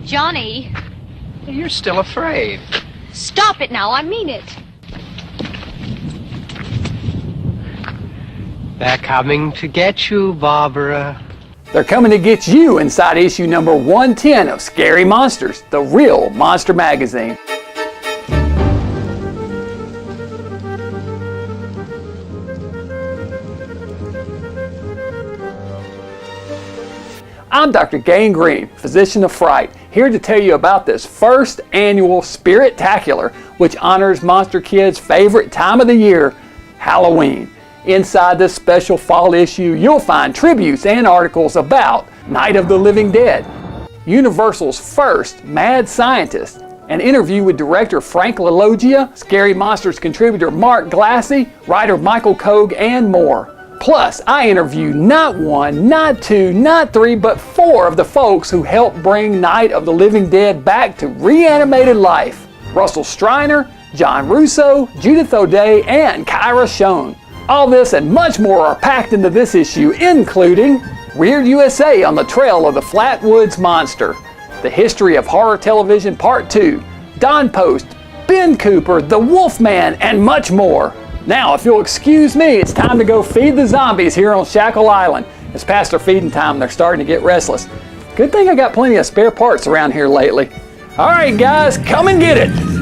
Johnny. You're still afraid. Stop it now, I mean it. They're coming to get you, Barbara. They're coming to get you inside issue number 110 of Scary Monsters, the real monster magazine. I'm Dr. Gangrene, physician of fright, here to tell you about this first annual Spirit-tacular, which honors Monster Kids' favorite time of the year, Halloween. Inside this special fall issue, you'll find tributes and articles about Night of the Living Dead, Universal's first mad scientist, an interview with director Frank LaLoggia, Scary Monsters contributor Mark Glassy, writer Michael Kogue, and more. Plus, I interview not one, not two, not three, but 4 of the folks who helped bring Night of the Living Dead back to reanimated life. Russell Striner, John Russo, Judith O'Day, and Kyra Schoen. All this and much more are packed into this issue, including Weird USA on the Trail of the Flatwoods Monster, The History of Horror Television Part 2, Don Post, Ben Cooper, The Wolfman, and much more. Now, if you'll excuse me, it's time to go feed the zombies here on Shackle Island. It's past their feeding time, they're starting to get restless. Good thing I got plenty of spare parts around here lately. All right, guys, come and get it.